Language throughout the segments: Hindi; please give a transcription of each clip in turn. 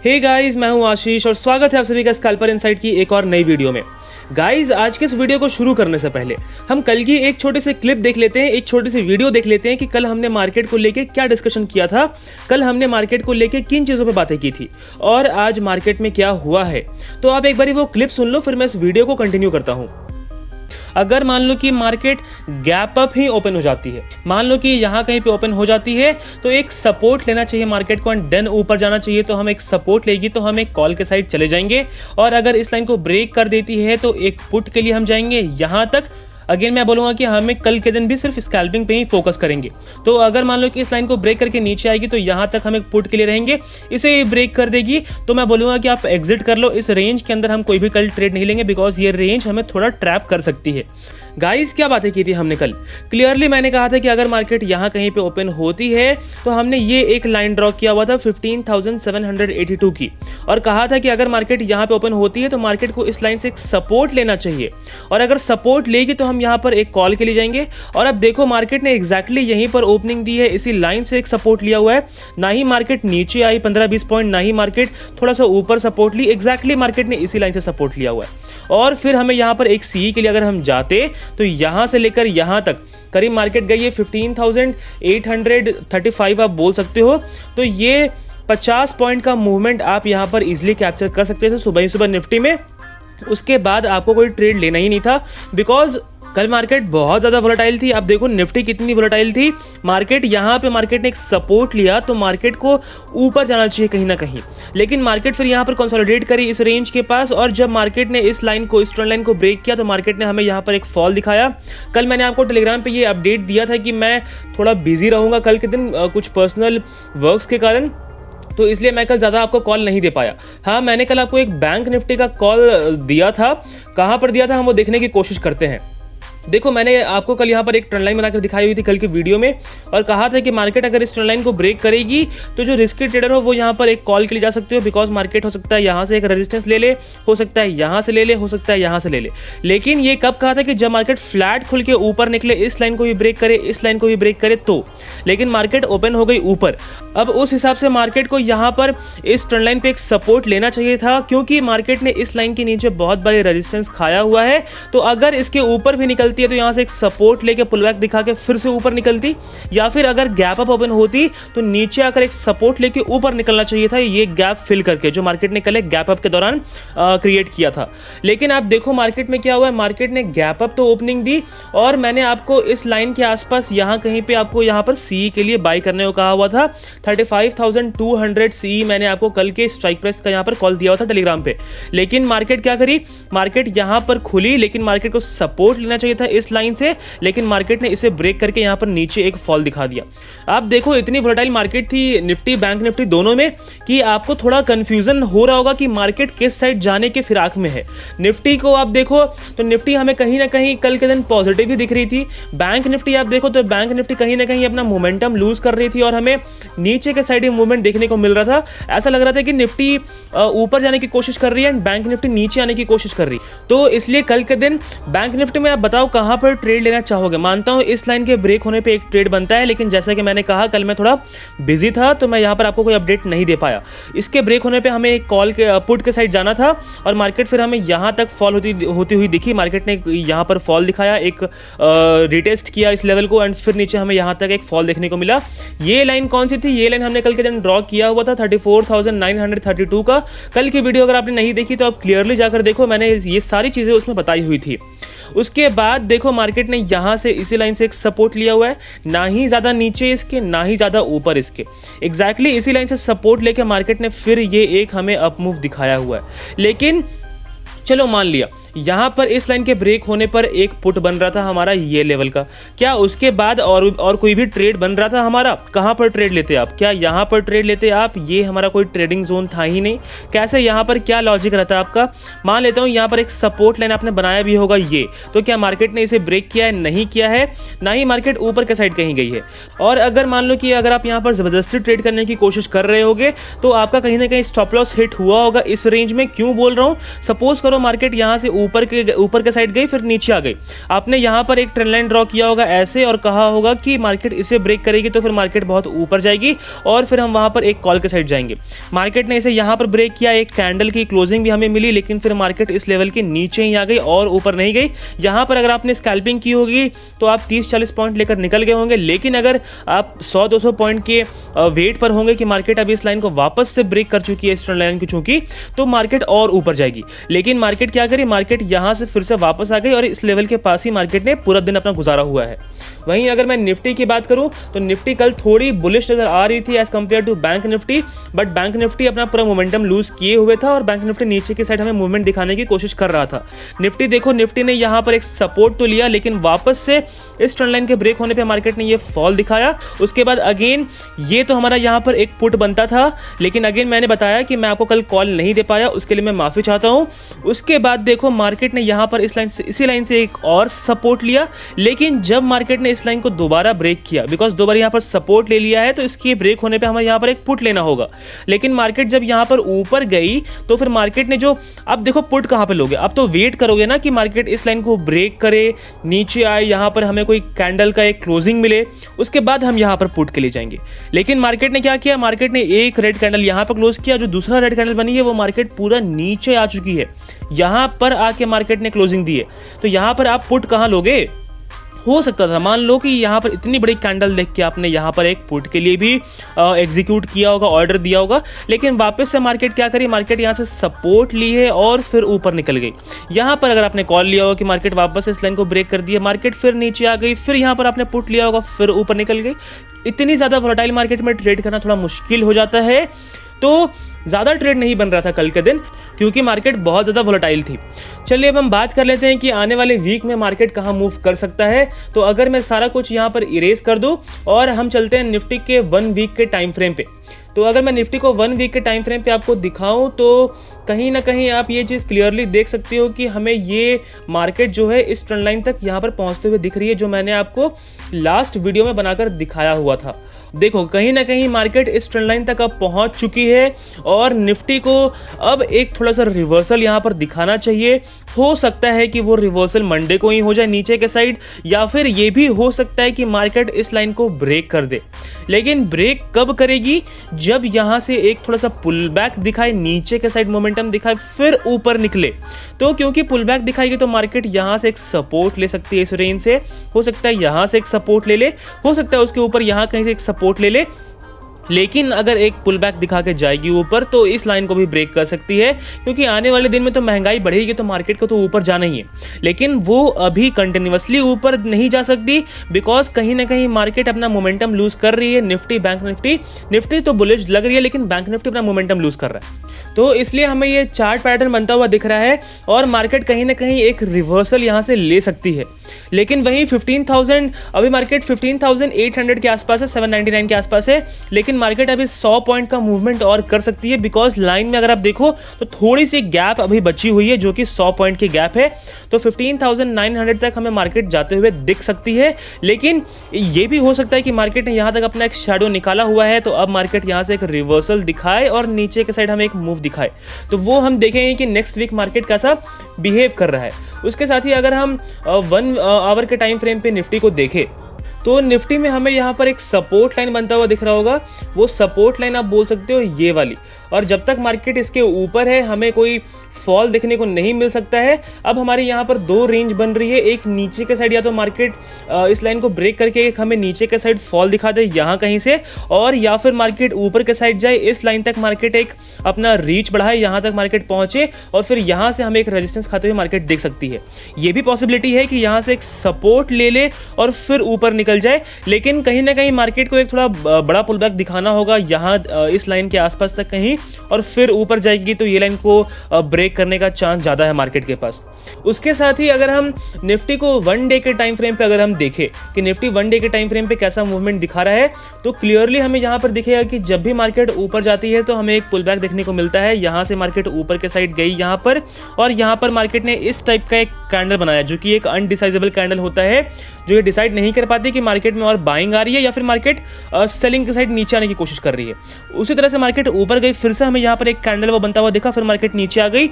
हे गाइस, मैं हूं आशीष और स्वागत है आप सभी का स्कैल्पर इनसाइट की एक और नई वीडियो में। गाइस, आज के इस वीडियो को शुरू करने से पहले हम कल की एक छोटे से क्लिप देख लेते हैं, एक छोटी सी वीडियो देख लेते हैं कि कल हमने मार्केट को लेके क्या डिस्कशन किया था, कल हमने मार्केट को लेके किन चीज़ों पे बातें की थी और आज मार्केट में क्या हुआ है। तो आप एक बारी वो क्लिप सुन लो, फिर मैं इस वीडियो को कंटिन्यू करता हूँ। अगर मान लो कि मार्केट गैप अप ही ओपन हो जाती है, मान लो कि यहाँ कहीं पे ओपन हो जाती है, तो एक सपोर्ट लेना चाहिए मार्केट को एंड देन ऊपर जाना चाहिए। तो हम एक सपोर्ट लेगी तो हम एक कॉल के साइड चले जाएंगे और अगर इस लाइन को ब्रेक कर देती है तो एक पुट के लिए हम जाएंगे यहाँ तक। अगेन मैं बोलूँगा कि हमें कल के दिन भी सिर्फ स्कैल्पिंग पे ही फोकस करेंगे। तो अगर मान लो कि इस लाइन को ब्रेक करके नीचे आएगी तो यहाँ तक हम एक पुट के लिए रहेंगे, इसे ब्रेक कर देगी तो मैं बोलूँगा कि आप एग्जिट कर लो। इस रेंज के अंदर हम कोई भी कल ट्रेड नहीं लेंगे बिकॉज ये रेंज हमें थोड़ा ट्रैप कर सकती है। गाइस, क्या बातें की थी हमने कल? क्लियरली मैंने कहा था कि अगर मार्केट यहाँ कहीं पे ओपन होती है तो हमने ये एक लाइन ड्रॉ किया हुआ था 15,782 की और कहा था कि अगर मार्केट यहाँ पे ओपन होती है तो मार्केट को इस लाइन से एक सपोर्ट लेना चाहिए और अगर सपोर्ट लेगी तो हम यहाँ पर एक कॉल के लिए जाएंगे। और अब देखो मार्केट ने एग्जैक्टली यहीं पर ओपनिंग दी है, इसी लाइन से एक सपोर्ट लिया हुआ है। ना ही मार्केट नीचे आई 15-20 पॉइंट, ना ही मार्केट थोड़ा सा ऊपर सपोर्ट ली, एग्जैक्टली मार्केट ने इसी लाइन से सपोर्ट लिया हुआ है। और फिर हमें यहाँ पर एक सी के लिए अगर हम जाते तो यहाँ से लेकर यहाँ तक करीब मार्केट गई है 15,835 आप बोल सकते हो। तो ये 50 पॉइंट का मूवमेंट आप यहाँ पर इजीली कैप्चर कर सकते थे सुबह ही सुबह निफ्टी में। उसके बाद आपको कोई ट्रेड लेना ही नहीं था बिकॉज कल मार्केट बहुत ज़्यादा वोलेटाइल थी। आप देखो निफ्टी कितनी वोलेटाइल थी। मार्केट यहाँ पे मार्केट ने एक सपोर्ट लिया तो मार्केट को ऊपर जाना चाहिए कहीं ना कहीं, लेकिन मार्केट फिर यहाँ पर कंसोलिडेट करी इस रेंज के पास और जब मार्केट ने इस लाइन को, इस ट्रेंड लाइन को ब्रेक किया तो मार्केट ने हमें यहाँ पर एक फॉल दिखाया। कल मैंने आपको टेलीग्राम पे ये अपडेट दिया था कि मैं थोड़ा बिजी रहूँगा कल के दिन कुछ पर्सनल वर्क्स के कारण, तो इसलिए मैं कल ज़्यादा आपको कॉल नहीं दे पाया। हाँ, मैंने कल आपको एक बैंक निफ्टी का कॉल दिया था। कहाँ पर दिया था हम वो देखने की कोशिश करते हैं। देखो मैंने आपको कल यहाँ पर एक ट्रेंड लाइन बनाकर दिखाई हुई थी कल की वीडियो में और कहा था कि मार्केट अगर इस ट्रेंड लाइन को ब्रेक करेगी तो जो रिस्की ट्रेडर हो वो यहाँ पर एक कॉल के लिए जा सकते हो बिकॉज मार्केट हो सकता है यहाँ से एक रेजिस्टेंस ले ले, हो सकता है यहाँ से ले ले, हो सकता है यहाँ से ले ले। लेकिन ये कब कहा था कि जब मार्केट फ्लैट खुल के ऊपर निकले, इस लाइन को भी ब्रेक करे, इस लाइन को भी ब्रेक करे तो। लेकिन मार्केट ओपन हो गई ऊपर। अब उस हिसाब से मार्केट को यहाँ पर इस ट्रेंड लाइन पे एक सपोर्ट लेना चाहिए था क्योंकि मार्केट ने इस लाइन के नीचे बहुत बड़ी रेजिस्टेंस खाया हुआ है। तो अगर इसके ऊपर भी निकलती है तो यहाँ से एक सपोर्ट लेके पुलबैक दिखा के फिर से ऊपर निकलती, या फिर अगर गैप अप ओपन होती तो नीचे आकर एक सपोर्ट लेके ऊपर निकलना चाहिए था, ये गैप फिल करके जो मार्केट ने कल एक गैप अप के दौरान क्रिएट किया था। लेकिन आप देखो मार्केट में क्या हुआ है, मार्केट ने गैप अप तो ओपनिंग दी और मैंने आपको इस लाइन के आसपास यहाँ कहीं पे आपको यहाँ पर सी के लिए बाई करने को कहा हुआ था 35,200 सी। मैंने आपको कल के स्ट्राइक प्राइस का यहाँ पर कॉल दिया हुआ था टेलीग्राम पे। लेकिन मार्केट क्या करी, मार्केट यहाँ पर खुली लेकिन मार्केट को सपोर्ट लेना चाहिए था इस लाइन से, लेकिन मार्केट ने इसे ब्रेक करके यहाँ पर नीचे एक फॉल दिखा दिया। आप देखो इतनी वोलेटाइल मार्केट थी निफ्टी बैंक निफ्टी दोनों में कि आपको थोड़ा कंफ्यूजन हो रहा होगा कि मार्केट किस साइड जाने के फिराक में है। निफ्टी को आप देखो तो निफ्टी हमें कहीं ना कहीं कल के दिन पॉजिटिव ही दिख रही थी। बैंक निफ्टी आप देखो तो बैंक निफ्टी कहीं ना कहीं अपना मोमेंटम लूज कर रही थी और हमें नीचे के साइड ही मूवमेंट देखने को मिल रहा था। ऐसा लग रहा था कि निफ्टी ऊपर जाने की कोशिश कर रही है एंड बैंक निफ्टी नीचे आने की कोशिश कर रही है। तो इसलिए कल के दिन बैंक निफ्टी में आप बताओ कहां पर ट्रेड लेना चाहोगे। मानता हूं इस लाइन के ब्रेक होने पे एक ट्रेड बनता है, लेकिन जैसा कि मैंने कहा कल मैं थोड़ा बिजी था तो मैं यहां पर आपको कोई अपडेट नहीं दे पाया। इसके ब्रेक होने पे हमें एक कॉल के पुट के साइड जाना था और मार्केट फिर हमें यहां तक फॉल होती हुई दिखी। मार्केट ने यहां पर फॉल दिखाया, एक रिटेस्ट किया इस लेवल को एंड फिर नीचे हमें यहां तक एक फॉल देखने को मिला। ये लाइन कौन सी थी? ये लाइन हमने कल के दिन ड्रॉ किया हुआ था 34,932 का। कल की वीडियो अगर आपने नहीं देखी तो आप क्लियरली जाकर देखो, मैंने ये सारी चीजें उसमें बताई हुई थी। उसके बाद देखो मार्केट ने यहां से इसी लाइन से एक सपोर्ट लिया हुआ है, ना ही ज्यादा नीचे इसके ना ही ज्यादा ऊपर इसके, एग्जैक्टली इसी लाइन से सपोर्ट लेके मार्केट ने फिर ये एक हमें अप मूव दिखाया हुआ है। लेकिन चलो मान लिया यहाँ पर इस लाइन के ब्रेक होने पर एक पुट बन रहा था हमारा ये लेवल का, क्या उसके बाद और कोई भी ट्रेड बन रहा था हमारा? कहाँ पर ट्रेड लेते आप? क्या यहाँ पर ट्रेड लेते आप? ये हमारा कोई ट्रेडिंग जोन था ही नहीं। कैसे यहाँ पर क्या लॉजिक रहता है आपका? मान लेता हूँ यहाँ पर एक सपोर्ट लाइन आपने बनाया भी होगा ये, तो क्या मार्केट ने इसे ब्रेक किया है? नहीं किया है, ना ही मार्केट ऊपर के साइड कहीं गई है। और अगर मान लो कि अगर आप यहाँ पर जबरदस्ती ट्रेड करने की कोशिश कर रहे होगे तो आपका कहीं ना कहीं स्टॉप लॉस हिट हुआ होगा इस रेंज में। क्यों बोल रहा हूँ? सपोज करो मार्केट यहाँ से ऊपर के साइड गई, फिर नीचे आ गई। आपने यहाँ पर एक ट्रेंड लाइन ड्रॉ किया होगा ऐसे और कहा होगा कि मार्केट इसे ब्रेक करेगी तो फिर मार्केट बहुत ऊपर जाएगी और फिर हम वहाँ पर एक कॉल के साइड जाएंगे। मार्केट ने इसे यहाँ पर ब्रेक किया, एक कैंडल की क्लोजिंग भी हमें मिली, लेकिन फिर मार्केट इस लेवल के नीचे ही आ गई और ऊपर नहीं गई। यहाँ पर अगर आपने स्कैल्पिंग की होगी तो आप 30-40 पॉइंट लेकर निकल गए होंगे, लेकिन अगर आप 100-200 पॉइंट के वेट पर होंगे कि मार्केट अभी इस लाइन को वापस से ब्रेक कर चुकी है, इस ट्रेंड लाइन की चूंकि, तो मार्केट और ऊपर जाएगी। लेकिन मार्केट क्या करी, मार्केट यहाँ से फिर से वापस आ गई और इस लेवल के पास ही मार्केट ने पूरा दिन अपना गुजारा हुआ है। वहीं अगर मैं निफ्टी की बात करूं तो निफ्टी कल थोड़ी बुलिश नजर आ रही थी as compare to bank Nifty, but bank Nifty अपना पूरा मोमेंटम लूज किए हुए था और बैंक निफ्टी नीचे की साइड हमें मूवमेंट दिखाने की कोशिश कर रहा था। निफ्टी देखो, निफ्टी ने यहाँ पर एक सपोर्ट तो लिया, लेकिन वापस से इस ट्रेंड लाइन के ब्रेक होने पे मार्केट ने ये फॉल दिखाया। उसके बाद अगेन ये तो हमारा यहाँ पर एक पुट बनता था, लेकिन अगेन मैंने बताया कि मैं आपको कल कॉल नहीं दे पाया, उसके लिए मैं माफी चाहता हूँ। उसके बाद देखो मार्केट ने यहाँ पर इसी लाइन से एक और सपोर्ट लिया, लेकिन जब मार्केट ने इस लाइन को दोबारा ब्रेक किया, बिकॉज दो बार यहाँ पर सपोर्ट ले लिया है तो इसके ब्रेक होने पे हमें यहाँ पर एक पुट लेना होगा। लेकिन मार्केट जब यहाँ पर ऊपर गई तो फिर मार्केट ने जो, अब देखो पुट कहाँ पे लोगे, अब तो वेट करोगे ना कि मार्केट इस लाइन को ब्रेक करे, नीचे आए, यहाँ पर हमें कोई कैंडल का एक क्लोजिंग मिले, उसके बाद हम यहाँ पर पुट के लिए जाएंगे। लेकिन मार्केट ने क्या किया, मार्केट ने एक रेड कैंडल यहाँ पर क्लोज किया, जो दूसरा रेड कैंडल बनी है वो मार्केट पूरा नीचे आ चुकी है, यहाँ पर आके मार्केट ने क्लोजिंग दी है। तो यहाँ पर आप पुट कहाँ लोगे? हो सकता था, मान लो कि यहाँ पर इतनी बड़ी कैंडल देख के आपने यहाँ पर एक पुट के लिए भी एग्जीक्यूट किया होगा, ऑर्डर दिया होगा, लेकिन वापस से मार्केट क्या करी, मार्केट यहाँ से सपोर्ट ली है और फिर ऊपर निकल गई। यहाँ पर अगर आपने कॉल लिया होगा कि मार्केट वापस इस लाइन को ब्रेक कर दिया, मार्केट फिर नीचे आ गई, फिर यहाँ पर आपने पुट लिया होगा, फिर ऊपर निकल गई। इतनी ज़्यादा वोलेटाइल मार्केट में ट्रेड करना थोड़ा मुश्किल हो जाता है, तो ज़्यादा ट्रेड नहीं बन रहा था कल के दिन क्योंकि मार्केट बहुत ज़्यादा वोलेटाइल थी। चलिए अब हम बात कर लेते हैं कि आने वाले वीक में मार्केट कहाँ मूव कर सकता है। तो अगर मैं सारा कुछ यहाँ पर इरेज कर दूँ और हम चलते हैं निफ्टी के 1 वीक के टाइम फ्रेम पे, तो अगर मैं निफ्टी को 1 वीक के टाइम फ्रेम पे आपको दिखाऊं तो कहीं ना कहीं आप ये चीज़ क्लियरली देख सकते हो कि हमें ये मार्केट जो है इस ट्रेंड लाइन तक यहाँ पर पहुँचते हुए दिख रही है, जो मैंने आपको लास्ट वीडियो में बनाकर दिखाया हुआ था। देखो कहीं ना कहीं मार्केट इस ट्रेंड लाइन तक अब पहुंच चुकी है और निफ्टी को अब एक थोड़ा सा रिवर्सल यहाँ पर दिखाना चाहिए। हो सकता है कि वो रिवर्सल मंडे को ही हो जाए नीचे के साइड, या फिर ये भी हो सकता है कि मार्केट इस लाइन को ब्रेक कर दे। लेकिन ब्रेक कब करेगी, जब यहाँ से एक थोड़ा सा पुल बैक दिखाए, नीचे के साइड मोमेंटम दिखाए, फिर ऊपर निकले। तो क्योंकि पुल बैक दिखाएगी तो मार्केट यहाँ से एक सपोर्ट ले सकती है, इस रेंज से हो सकता है यहाँ से एक सपोर्ट ले ले, हो सकता है उसके ऊपर यहाँ कहीं से एक सपोर्ट ले ले। लेकिन अगर एक पुल बैक दिखा के जाएगी ऊपर तो इस लाइन को भी ब्रेक कर सकती है, क्योंकि आने वाले दिन में तो महंगाई बढ़ेगी तो मार्केट को तो ऊपर जाना ही है। लेकिन वो अभी कंटिन्यूसली ऊपर नहीं जा सकती, बिकॉज कहीं ना कहीं मार्केट अपना मोमेंटम लूज कर रही है। निफ्टी, बैंक निफ्टी तो बुलिश लग रही है, लेकिन बैंक निफ्टी अपना मोमेंटम लूज कर रहा है। तो इसलिए हमें ये चार्ट पैटर्न बनता हुआ दिख रहा है और मार्केट कहीं ना कहीं एक रिवर्सल यहाँ से ले सकती है। लेकिन वहीं 15,000, अभी मार्केट 15,800 के आसपास है, 799 के आसपास है, लेकिन मार्केट अभी 100 पॉइंट का मूवमेंट और कर सकती है, बिकॉज लाइन में अगर आप देखो तो थोड़ी सी गैप अभी बची हुई है जो कि 100 पॉइंट की गैप है। तो 15,900 तक हमें मार्केट जाते हुए दिख सकती है। लेकिन ये भी हो सकता है कि मार्केट ने यहाँ तक अपना एक शैडो निकाला हुआ है, तो अब मार्केट यहाँ से एक रिवर्सल दिखाए और नीचे के साइड हमें एक मूव दिखाए। तो वो हम देखेंगे कि नेक्स्ट वीक मार्केट कैसा बिहेव कर रहा है। उसके साथ ही अगर हम 1 आवर के टाइम फ्रेम पे निफ्टी को देखें तो निफ्टी में हमें यहाँ पर एक सपोर्ट लाइन बनता हुआ दिख रहा होगा। वो सपोर्ट लाइन आप बोल सकते हो ये वाली, और जब तक मार्केट इसके ऊपर है हमें कोई फॉल देखने को नहीं मिल सकता है। अब हमारे यहाँ पर 2 रेंज बन रही है, एक नीचे के साइड या तो मार्केट इस लाइन को ब्रेक करके एक हमें नीचे के साइड फॉल दिखा दे यहाँ कहीं से, और या फिर मार्केट ऊपर के साइड जाए, इस लाइन तक मार्केट एक अपना रीच बढ़ाए, यहाँ तक मार्केट पहुँचे और फिर यहाँ से हमें एक रेजिस्टेंस खाते हुए मार्केट देख सकती है। ये भी पॉसिबिलिटी है कि यहाँ से एक सपोर्ट ले ले और फिर ऊपर निकल जाए। लेकिन कहीं ना कहीं मार्केट को एक थोड़ा बड़ा पुल बैक दिखाना होगा यहाँ इस लाइन के आसपास तक कहीं, और फिर ऊपर जाएगी तो ये लाइन को ब्रेक करने का चांस ज़्यादा है मार्केट के पास। उसके साथ ही अगर हम निफ्टी को 1 डे के टाइम फ्रेम पे अगर हम देखें कि निफ्टी 1 डे के टाइम फ्रेम पे कैसा मूवमेंट दिखा रहा है, तो क्लियरली हमें यहाँ पर दिखेगा कि जब भी मार्केट ऊपर जाती है तो हमें एक पुल बैक देखने को मिलता है। यहाँ से मार्केट ऊपर के साइड गई यहाँ पर, और यहाँ पर मार्केट ने इस टाइप का एक कैंडल बनाया जो कि एक अनडिसाइजेबल कैंडल होता है, जो ये डिसाइड नहीं कर पाती कि मार्केट में और बाइंग आ रही है या फिर मार्केट सेलिंग के साइड नीचे आने की कोशिश कर रही है। उसी तरह से मार्केट ऊपर गई, फिर से हमें यहाँ पर एक कैंडल वो बनता हुआ दिखा, फिर मार्केट नीचे आ गई,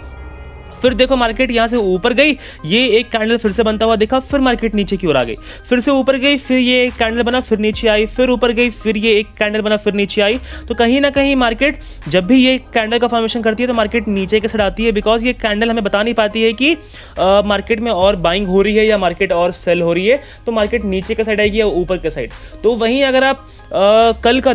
फिर देखो मार्केट यहाँ से ऊपर गई, ये एक कैंडल फिर से बनता हुआ दिखा, फिर मार्केट नीचे की ओर आ गई, फिर से ऊपर गई, फिर ये एक कैंडल बना, फिर नीचे आई, फिर ऊपर गई, फिर ये एक कैंडल बना, फिर नीचे आई। तो कहीं ना कहीं मार्केट जब भी ये कैंडल का फॉर्मेशन करती है तो मार्केट नीचे के साइड आती है, बिकॉज ये कैंडल हमें बता नहीं पाती है कि मार्केट में और बाइंग हो रही है या मार्केट और सेल हो रही है, तो मार्केट नीचे के साइड आएगी या ऊपर के साइड। तो वहीं अगर आप कल का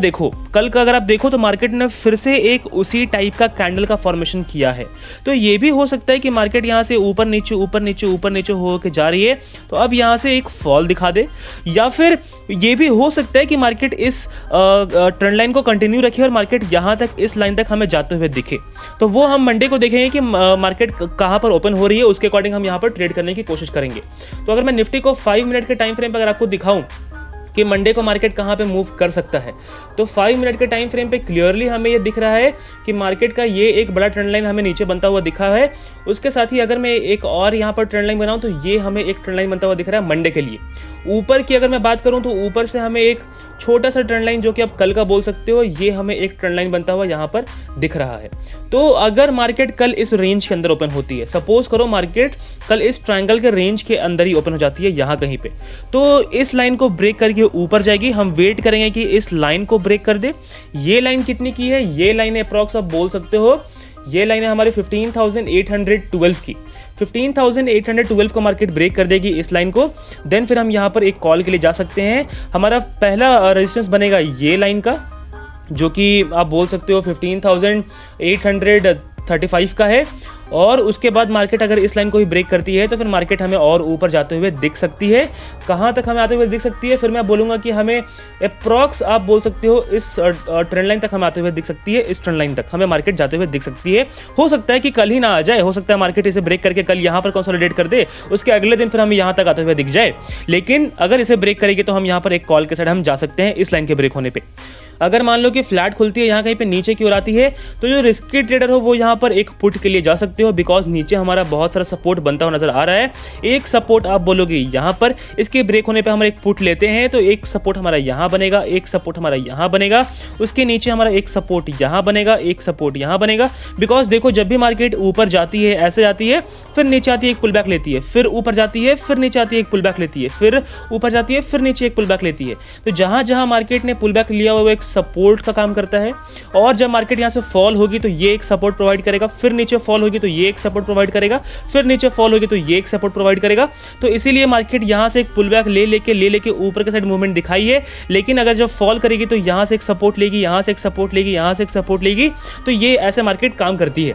अगर आप देखो तो मार्केट ने फिर से एक उसी टाइप का कैंडल का फॉर्मेशन किया है। तो ये भी हो सकता है कि मार्केट यहाँ से ऊपर नीचे ऊपर नीचे ऊपर नीचे हो के जा रही है, तो अब यहाँ से एक फॉल दिखा दे, या फिर ये भी हो सकता है कि मार्केट इस ट्रेंड लाइन को कंटिन्यू रखे और मार्केट यहाँ तक इस लाइन तक हमें जाते हुए दिखे। तो वो हम मंडे को देखेंगे कि मार्केट कहाँ पर ओपन हो रही है, उसके अकॉर्डिंग हम यहाँ पर ट्रेड करने की कोशिश करेंगे। तो अगर मैं निफ्टी को 5 मिनट के टाइम फ्रेम पर अगर आपको दिखाऊं कि मंडे को मार्केट कहाँ पे मूव कर सकता है, तो 5 मिनट के टाइम फ्रेम पे क्लियरली हमें ये दिख रहा है कि मार्केट का ये एक बड़ा ट्रेंड लाइन हमें नीचे बनता हुआ दिखा है। उसके साथ ही अगर मैं एक और यहाँ पर ट्रेंड लाइन बनाऊँ तो ये हमें एक ट्रेंड लाइन बनता हुआ दिख रहा है मंडे के लिए। ऊपर की अगर मैं बात करूं तो ऊपर से हमें एक छोटा सा ट्रेंड लाइन जो कि आप कल का बोल सकते हो, ये हमें एक ट्रेंड लाइन बनता हुआ यहाँ पर दिख रहा है। तो अगर मार्केट कल इस रेंज के अंदर ओपन होती है, सपोज करो मार्केट कल इस ट्रायंगल के रेंज के अंदर ही ओपन हो जाती है यहाँ कहीं पे, तो इस लाइन को ब्रेक करके ऊपर जाएगी। हम वेट करेंगे कि इस लाइन को ब्रेक कर दे। ये लाइन कितनी की है, ये लाइन अप्रॉक्स आप बोल सकते हो, ये लाइन है हमारी 15,812 की। 15,812 को मार्केट ब्रेक कर देगी इस लाइन को, देन फिर हम यहाँ पर एक कॉल के लिए जा सकते हैं। हमारा पहला रेजिस्टेंस बनेगा ये लाइन का, जो कि आप बोल सकते हो 15,835 का है, और उसके बाद मार्केट अगर इस लाइन को ही ब्रेक करती है तो फिर मार्केट हमें और ऊपर जाते हुए दिख सकती है। कहाँ तक हमें आते हुए दिख सकती है, फिर मैं बोलूँगा कि हमें अप्रॉक्स आप बोल सकते हो इस ट्रेंड लाइन तक हमें आते हुए दिख सकती है, इस ट्रेंड लाइन तक हमें मार्केट जाते हुए दिख सकती है। हो सकता है कि कल ही ना आ जाए, हो सकता है मार्केट इसे ब्रेक करके कल यहाँ पर कंसोलिडेट कर दे, उसके अगले दिन फिर हमें यहाँ तक आते हुए दिख जाए। लेकिन अगर इसे ब्रेक करेगी तो हम यहाँ पर एक कॉल के साइड हम जा सकते हैं इस लाइन के ब्रेक होने पर। अगर मान लो कि फ्लैट खुलती है यहाँ कहीं पे नीचे की ओर आती है, तो जो रिस्की ट्रेडर हो वो यहाँ पर एक पुट के लिए जा सकते हो, बिकॉज नीचे हमारा बहुत सारा सपोर्ट बनता हुआ नजर आ रहा है। एक सपोर्ट आप बोलोगे यहाँ पर, इसके ब्रेक होने पे हम एक पुट लेते हैं तो एक सपोर्ट हमारा यहाँ बनेगा, एक सपोर्ट हमारा यहाँ बनेगा, उसके नीचे हमारा एक सपोर्ट यहाँ बनेगा, एक सपोर्ट यहाँ बनेगा। बिकॉज देखो जब भी मार्केट ऊपर जाती है ऐसे जाती है, फिर नीचे आती है एक पुल बैक लेती है, फिर ऊपर जाती है, फिर नीचे आती है एक पुल बैक लेती है, फिर ऊपर जाती है, फिर नीचे एक पुल बैक लेती है। तो जहाँ जहाँ मार्केट ने पुल बैक लिया हुआ वो एक सपोर्ट का काम करता है, और जब मार्केट यहाँ से फॉल होगी तो ये एक सपोर्ट प्रोवाइड करेगा, फिर नीचे फॉल होगी तो ये एक सपोर्ट प्रोवाइड करेगा, फिर नीचे फॉल होगी तो ये एक सपोर्ट प्रोवाइड करेगा। तो इसीलिए मार्केट यहाँ से एक पुल बैक ले लेके ऊपर के साइड मूवमेंट दिखाई है, लेकिन अगर जब फॉल करेगी तो यहाँ से एक सपोर्ट लेगी, यहाँ से एक सपोर्ट लेगी, यहाँ से एक सपोर्ट लेगी। तो ये ऐसे मार्केट काम करती है।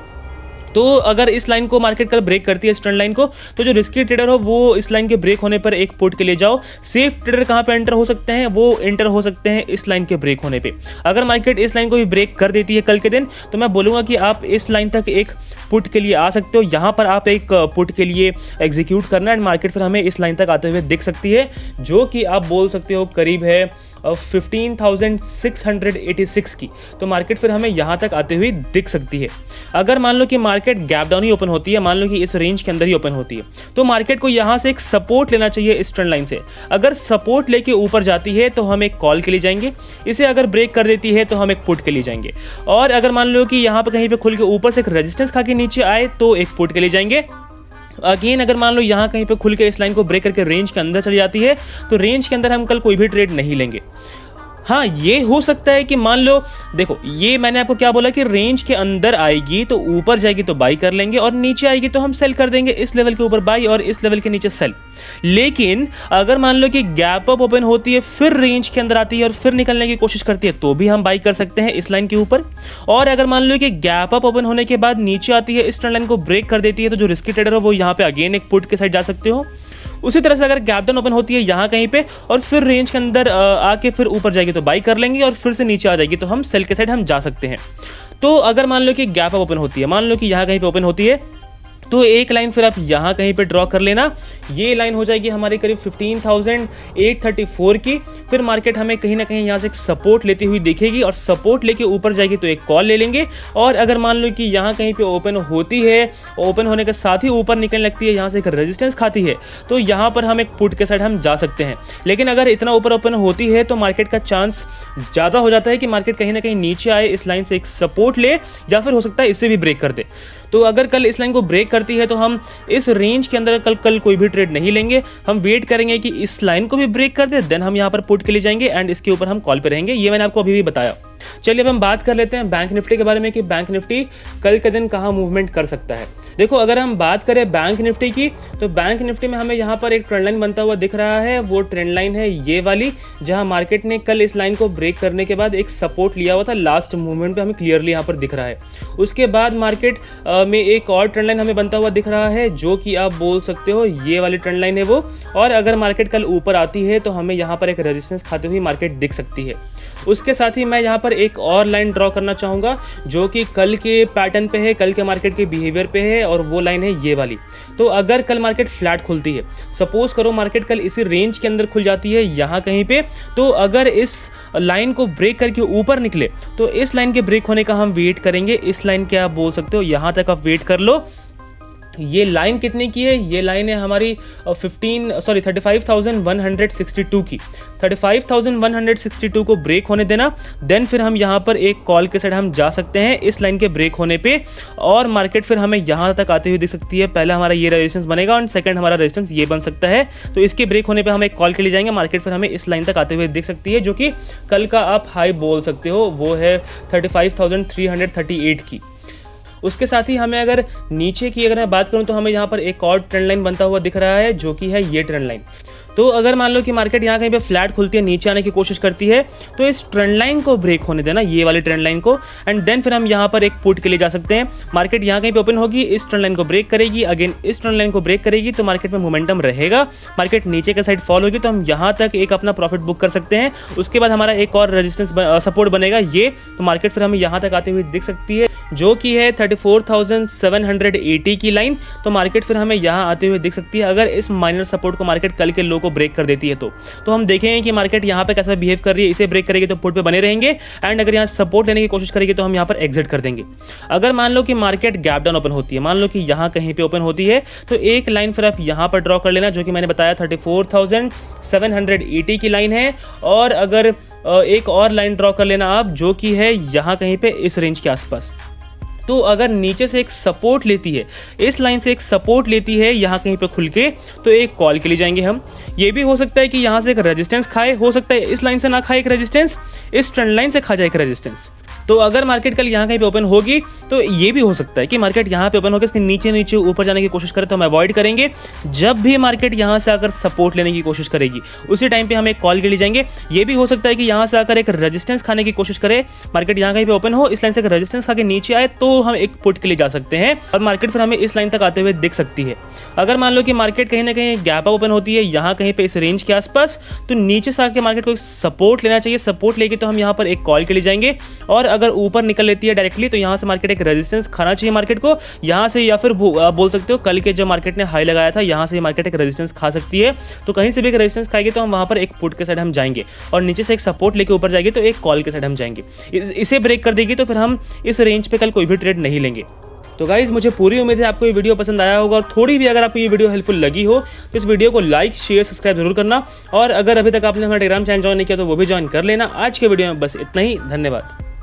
तो अगर इस लाइन को मार्केट कल ब्रेक करती है, इस ट्रेंड लाइन को, तो जो रिस्की ट्रेडर हो वो इस लाइन के ब्रेक होने पर एक पुट के लिए जाओ। सेफ ट्रेडर कहाँ पे एंटर हो सकते हैं, वो एंटर हो सकते हैं इस लाइन के ब्रेक होने पे। अगर मार्केट इस लाइन को भी ब्रेक कर देती है कल के दिन, तो मैं बोलूँगा कि आप इस लाइन तक एक पुट के लिए आ सकते हो। यहाँ पर आप एक पुट के लिए एग्जीक्यूट करना, एंड मार्केट फिर हमें इस लाइन तक आते हुए दिख सकती है, जो कि आप बोल सकते हो करीब है 15,686 की। तो मार्केट फिर हमें यहाँ तक आते हुए दिख सकती है। अगर मान लो कि मार्केट गैप डाउन ही ओपन होती है, मान लो कि इस रेंज के अंदर ही ओपन होती है, तो मार्केट को यहाँ से एक सपोर्ट लेना चाहिए इस ट्रेंड लाइन से। अगर सपोर्ट लेके ऊपर जाती है तो हम एक कॉल के लिए जाएंगे, इसे अगर ब्रेक कर देती है तो हम एक पुट के लिए जाएंगे, और अगर मान लो कि यहाँ पर कहीं पे खुल के ऊपर से एक रेजिस्टेंस खा के नीचे आए तो एक पुट के लिए जाएंगे। अगेन अगर मान लो यहाँ कहीं पे खुल के इस लाइन को ब्रेक करके रेंज के अंदर चली जाती है, तो रेंज के अंदर हम कल कोई भी ट्रेड नहीं लेंगे। हाँ, ये हो सकता है कि मान लो, देखो ये मैंने आपको क्या बोला कि रेंज के अंदर आएगी तो ऊपर जाएगी तो बाई कर लेंगे, और नीचे आएगी तो हम सेल कर देंगे, इस लेवल के ऊपर बाई और इस लेवल के नीचे सेल। लेकिन अगर मान लो कि गैप अप ओपन होती है, फिर रेंज के अंदर आती है और फिर निकलने की कोशिश करती है, तो भी हम बाई कर सकते हैं इस लाइन के ऊपर। और अगर मान लो कि गैप अप ओपन होने के बाद नीचे आती है, इस ट्रेंड लाइन को ब्रेक कर देती है, तो जो रिस्की ट्रेडर हो वो यहाँ पे अगेन एक पुट के साइड जा सकते हो। उसी तरह से अगर गैप डाउन ओपन होती है यहाँ कहीं पे और फिर रेंज के अंदर आके फिर ऊपर जाएगी तो बाई कर लेंगे, और फिर से नीचे आ जाएगी तो हम सेल के साइड हम जा सकते हैं। तो अगर मान लो कि गैप अप ओपन होती है, मान लो कि यहाँ कहीं पे ओपन होती है, तो एक लाइन फिर आप यहाँ कहीं पे ड्रॉ कर लेना। ये लाइन हो जाएगी हमारी करीब 15,834 की। फिर मार्केट हमें कहीं ना कहीं यहाँ से एक सपोर्ट लेती हुई दिखेगी, और सपोर्ट लेके ऊपर जाएगी तो एक कॉल ले लेंगे। और अगर मान लो कि यहाँ कहीं पे ओपन होती है, ओपन होने के साथ ही ऊपर निकलने लगती है, यहाँ से एक रेजिस्टेंस खाती है, तो यहाँ पर हम एक पुट के साइड हम जा सकते हैं। लेकिन अगर इतना ऊपर ओपन होती है तो मार्केट का चांस ज़्यादा हो जाता है कि मार्केट कहीं ना कहीं नीचे आए, इस लाइन से एक सपोर्ट ले, या फिर हो सकता है इससे भी ब्रेक कर दे। तो अगर कल इस लाइन को ब्रेक करती है तो हम इस रेंज के अंदर कल कोई भी ट्रेड नहीं लेंगे, हम वेट करेंगे कि इस लाइन को भी ब्रेक कर दे, देन हम यहाँ पर पुट के लिए जाएंगे एंड इसके ऊपर हम कॉल पे रहेंगे। ये मैंने आपको अभी भी बताया। चलिए अब हम बात कर लेते हैं बैंक निफ्टी के बारे में कि बैंक निफ्टी कल के दिन कहाँ मूवमेंट कर सकता है। देखो अगर हम बात करें बैंक निफ्टी की, तो बैंक निफ्टी में हमें यहाँ पर एक ट्रेंड लाइन बनता हुआ दिख रहा है। वो ट्रेंड लाइन है ये वाली, जहाँ मार्केट ने कल इस लाइन को ब्रेक करने के बाद एक सपोर्ट लिया हुआ था, लास्ट मूवमेंट पे हमें क्लियरली यहाँ पर दिख रहा है। उसके बाद मार्केट में एक और ट्रेंड लाइन हमें बनता हुआ दिख रहा है, जो कि आप बोल सकते हो ये वाली ट्रेंड लाइन है वो। और अगर मार्केट कल ऊपर आती है तो हमें यहाँ पर एक रेजिस्टेंस खाते हुए मार्केट दिख सकती है। उसके साथ ही मैं यहाँ पर एक और लाइन ड्रॉ करना चाहूँगा जो कि कल के पैटर्न पे है, कल के मार्केट के बिहेवियर पे है, और वो लाइन है ये वाली। तो अगर कल मार्केट फ्लैट खुलती है, सपोज करो मार्केट कल इसी रेंज के अंदर खुल जाती है यहाँ कहीं पे, तो अगर इस लाइन को ब्रेक करके ऊपर निकले तो इस लाइन के ब्रेक होने का हम वेट करेंगे। इस लाइन के आप बोल सकते हो यहाँ तक आप वेट कर लो। ये लाइन कितने की है? ये लाइन है हमारी 35,162 की। 35,162 को ब्रेक होने देना, देन फिर हम यहाँ पर एक कॉल के साइड हम जा सकते हैं इस लाइन के ब्रेक होने पे, और मार्केट फिर हमें यहाँ तक आते हुए दिख सकती है। पहला हमारा ये रेजिस्टेंस बनेगा और सेकंड हमारा रेजिस्टेंस ये बन सकता है। तो इसके ब्रेक होने पे हम एक कॉल के लिए जाएंगे, मार्केट फिर हमें इस लाइन तक आते हुए दिख सकती है, जो कि कल का आप हाई बोल सकते हो, वो है 35,338 की। उसके साथ ही हमें अगर नीचे की अगर मैं बात करूं तो हमें यहाँ पर एक और ट्रेंड लाइन बनता हुआ दिख रहा है, जो कि है ये ट्रेंड लाइन। तो अगर मान लो कि मार्केट यहाँ कहीं पे फ्लैट खुलती है, नीचे आने की कोशिश करती है, तो इस ट्रेंड लाइन को ब्रेक होने देना, ये वाली ट्रेंड लाइन को, एंड देन फिर हम यहाँ पर एक पुट के लिए जा सकते हैं। मार्केट यहाँ कहीं पे ओपन होगी, इस ट्रेंड लाइन को ब्रेक करेगी, अगेन इस ट्रेंड लाइन को ब्रेक करेगी, तो मार्केट में मोमेंटम रहेगा। मार्केट नीचे के साइड फॉल होगी तो हम यहाँ तक एक अपना प्रॉफिट बुक कर सकते हैं। उसके बाद हमारा एक और रेजिस्टेंस सपोर्ट बनेगा ये, तो मार्केट फिर हमें यहाँ तक आते हुए दिख सकती है, जो कि है 34,780 की लाइन। तो मार्केट फिर हमें यहाँ आते हुए दिख सकती है अगर इस माइनर सपोर्ट को मार्केट कल के लो को ब्रेक कर देती है तो हम देखेंगे कि मार्केट यहाँ पे कैसा बिहेव कर रही है। इसे ब्रेक करेगी तो पुट पे बने रहेंगे, एंड अगर यहाँ सपोर्ट लेने की कोशिश करेगी तो हम यहाँ पर एग्जिट कर देंगे। अगर मान लो कि मार्केट गैप डाउन ओपन होती है, मान लो कि यहाँ कहीं पे ओपन होती है, तो एक लाइन फिर आप यहाँ पर ड्रॉ कर लेना, जो कि मैंने बताया 34,780 की लाइन है। और अगर एक और लाइन ड्रॉ कर लेना आप, जो कि है यहाँ कहीं पे इस रेंज के आसपास। तो अगर नीचे से एक सपोर्ट लेती है, इस लाइन से एक सपोर्ट लेती है यहाँ कहीं पे खुल के, तो एक कॉल के लिए जाएंगे हम। ये भी हो सकता है कि यहाँ से एक रेजिस्टेंस खाए, हो सकता है इस लाइन से ना खाए एक रेजिस्टेंस, इस ट्रेंड लाइन से खा जाए एक रेजिस्टेंस। तो अगर मार्केट कल यहाँ कहीं पे ओपन होगी तो ये भी हो सकता है कि मार्केट यहाँ पे ओपन होकर इसके नीचे नीचे ऊपर जाने की कोशिश करे, तो हम अवॉइड करेंगे। जब भी मार्केट यहाँ से आकर सपोर्ट लेने की कोशिश करेगी, उसी टाइम पे हम एक कॉल के लिए जाएंगे। ये भी हो सकता है कि यहाँ से आकर एक रेजिस्टेंस खाने की कोशिश करे, मार्केट यहाँ कहीं पे ओपन हो, इस लाइन से एक रेजिस्टेंस खा के नीचे आए, तो हम एक पुट के लिए जा सकते हैं और मार्केट फिर हमें इस लाइन तक आते हुए दिख सकती है। अगर मान लो कि मार्केट कहीं ना कहीं गैप अप ओपन होती है यहाँ कहीं पे इस रेंज के आसपास, तो नीचे से आके मार्केट को सपोर्ट लेना चाहिए। सपोर्ट लेके तो हम यहाँ पर एक कॉल के लिए जाएंगे, और अगर ऊपर निकल लेती है डायरेक्टली तो यहाँ से मार्केट एक रेजिस्टेंस खाना चाहिए मार्केट को यहाँ से, या फिर बोल सकते हो कल के जो मार्केट ने हाई लगाया था यहाँ से मार्केट एक रेजिस्टेंस खा सकती है। तो कहीं से भी एक रेजिस्टेंस खाएगी तो हम वहाँ पर एक पुट के साइड हम जाएंगे, और नीचे से एक सपोर्ट लेके ऊपर जाएगी तो एक कॉल के साइड हम जाएंगे। इसे ब्रेक कर देगी तो फिर हम इस रेंज पे कल कोई भी ट्रेड नहीं लेंगे। तो गाइज मुझे पूरी उम्मीद है आपको ये वीडियो पसंद आया होगा, और थोड़ी भी अगर आपको ये वीडियो हेल्पफुल लगी हो तो इस वीडियो को लाइक शेयर सब्सक्राइब जरूर करना। और अगर अभी तक आपने हमारा टेलीग्राम चैनल ज्वाइन नहीं किया तो वो भी ज्वाइन कर लेना। आज के वीडियो में बस इतना ही, धन्यवाद।